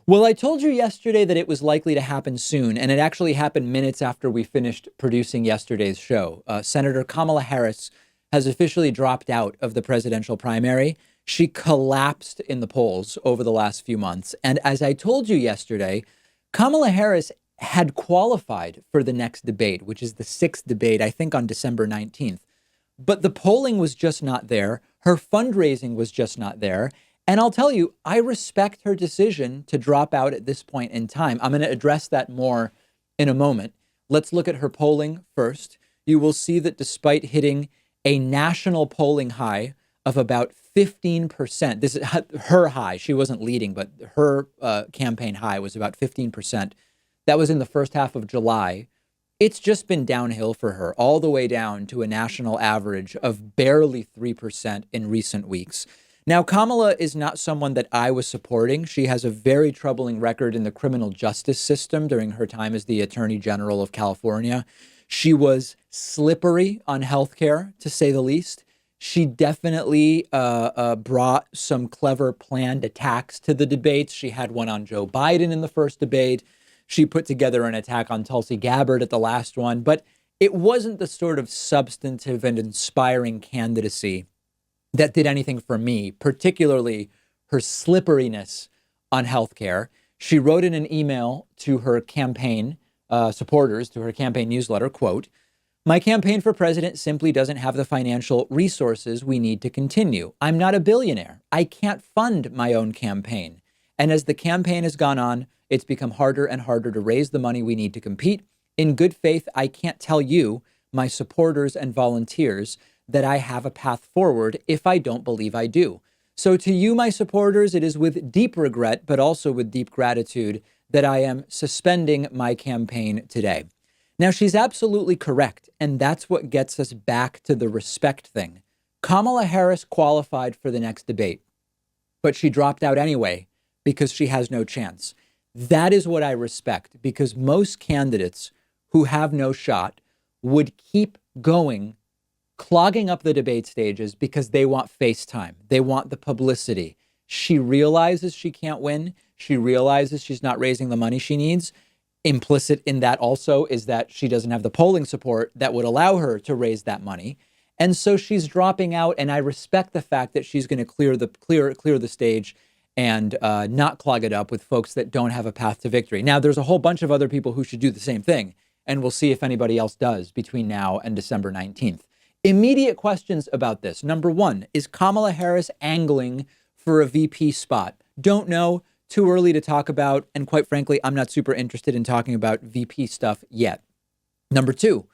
Well, I told you yesterday that it was likely to happen soon, and it actually happened minutes after we finished producing yesterday's show. Senator Kamala Harris has officially dropped out of the presidential primary. She collapsed in the polls over the last few months. And as I told you yesterday, Kamala Harris had qualified for the next debate, which is the sixth debate, I think on December 19th. But the polling was just not there. Her fundraising was just not there. And I'll tell you, I respect her decision to drop out at this point in time. I'm going to address that more in a moment. Let's look at her polling first. You will see that despite hitting a national polling high of about 15%, this is her high. She wasn't leading, but her campaign high was about 15%. That was in the first half of July. It's just been downhill for her, all the way down to a national average of barely 3% in recent weeks. Now, Kamala is not someone that I was supporting. She has a very troubling record in the criminal justice system during her time as the Attorney General of California. She was slippery on healthcare, to say the least. She definitely brought some clever planned attacks to the debates. She had one on Joe Biden in the first debate. She put together an attack on Tulsi Gabbard at the last one. But it wasn't the sort of substantive and inspiring candidacy that did anything for me, particularly her slipperiness on healthcare. She wrote in an email to her campaign supporters, to her campaign newsletter, quote, "My campaign for president simply doesn't have the financial resources we need to continue. I'm not a billionaire. I can't fund my own campaign. And as the campaign has gone on, it's become harder and harder to raise the money we need to compete. In good faith, I can't tell you, my supporters and volunteers, that I have a path forward if I don't believe I do. So to you, my supporters, it is with deep regret, but also with deep gratitude that I am suspending my campaign today." Now, she's absolutely correct, and that's what gets us back to the respect thing. Kamala Harris qualified for the next debate, but she dropped out anyway because she has no chance. That is what I respect, because most candidates who have no shot would keep going, clogging up the debate stages because they want face time. They want the publicity. She realizes she can't win. She realizes she's not raising the money she needs. Implicit in that also is that she doesn't have the polling support that would allow her to raise that money. And so she's dropping out. And I respect the fact that she's going to clear the stage and not clog it up with folks that don't have a path to victory. Now, there's a whole bunch of other people who should do the same thing. And we'll see if anybody else does between now and December 19th. Immediate questions about this. Number one, is Kamala Harris angling for a VP spot? Don't know. Too early to talk about. And quite frankly, I'm not super interested in talking about VP stuff yet. Number two,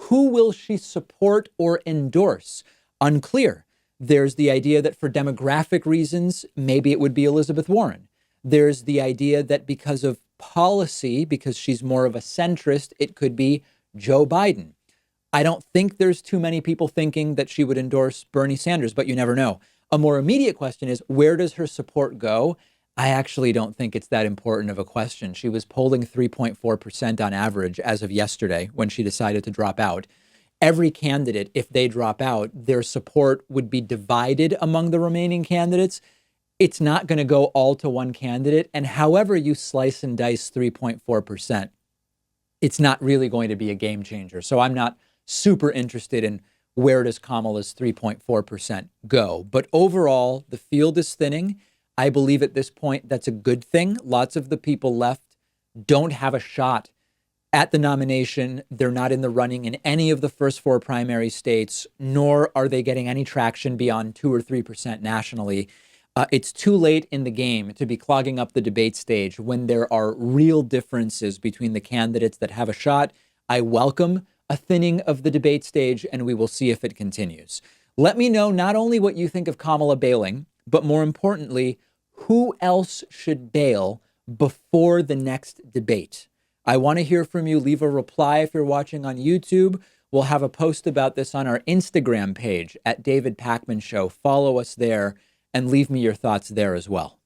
who will she support or endorse? Unclear. There's the idea that for demographic reasons, maybe it would be Elizabeth Warren. There's the idea that because of policy, because she's more of a centrist, it could be Joe Biden. I don't think there's too many people thinking that she would endorse Bernie Sanders, but you never know. A more immediate question is, where does her support go? I actually don't think it's that important of a question. She was polling 3.4% on average as of yesterday when she decided to drop out. Every candidate, if they drop out, their support would be divided among the remaining candidates. It's not going to go all to one candidate. And however you slice and dice 3.4%, it's not really going to be a game changer. So I'm not super interested in where does Kamala's 3.4% go. But overall, the field is thinning. I believe at this point that's a good thing. Lots of the people left don't have a shot at the nomination. They're not in the running in any of the first four primary states, nor are they getting any traction beyond 2 or 3% nationally. It's too late in the game to be clogging up the debate stage when there are real differences between the candidates that have a shot. I welcome a thinning of the debate stage, and we will see if it continues. Let me know not only what you think of Kamala bailing, but more importantly, who else should bail before the next debate. I want to hear from you. Leave a reply if you're watching on YouTube. We'll have a post about this on our Instagram page at David Pakman Show. Follow us there and leave me your thoughts there as well.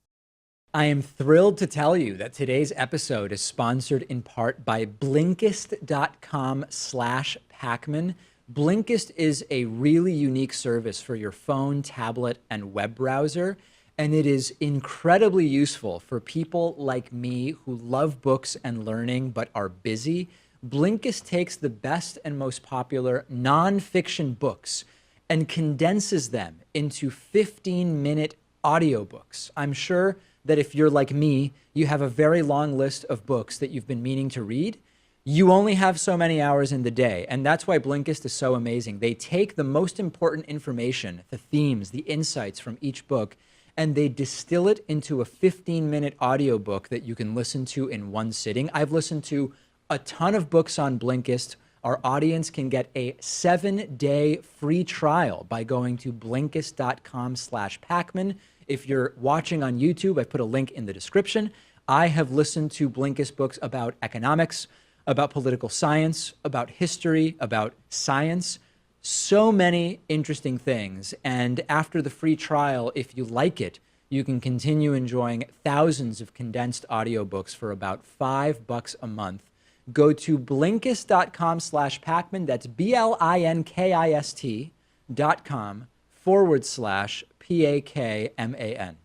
I am thrilled to tell you that today's episode is sponsored in part by Blinkist.com/Pakman. Blinkist is a really unique service for your phone, tablet, and web browser. and it is incredibly useful for people like me who love books and learning but are busy. Blinkist takes the best and most popular nonfiction books and condenses them into 15-minute audiobooks. I'm sure that if you're like me, you have a very long list of books that you've been meaning to read. You only have so many hours in the day, and that's why Blinkist is so amazing. They take the most important information, the themes, the insights from each book, and they distill it into a 15-minute audiobook that you can listen to in one sitting. I've listened to a ton of books on Blinkist. Our audience can get a 7-day free trial by going to Blinkist.com/Pakman. If you're watching on YouTube, I put a link in the description. I have listened to Blinkist books about economics, about political science, about history, about science. So many interesting things. And after the free trial, if you like it, you can continue enjoying thousands of condensed audiobooks for about $5 a month. Go to Blinkist.com/Pakman. That's BLINKIST.com/PAKMAN.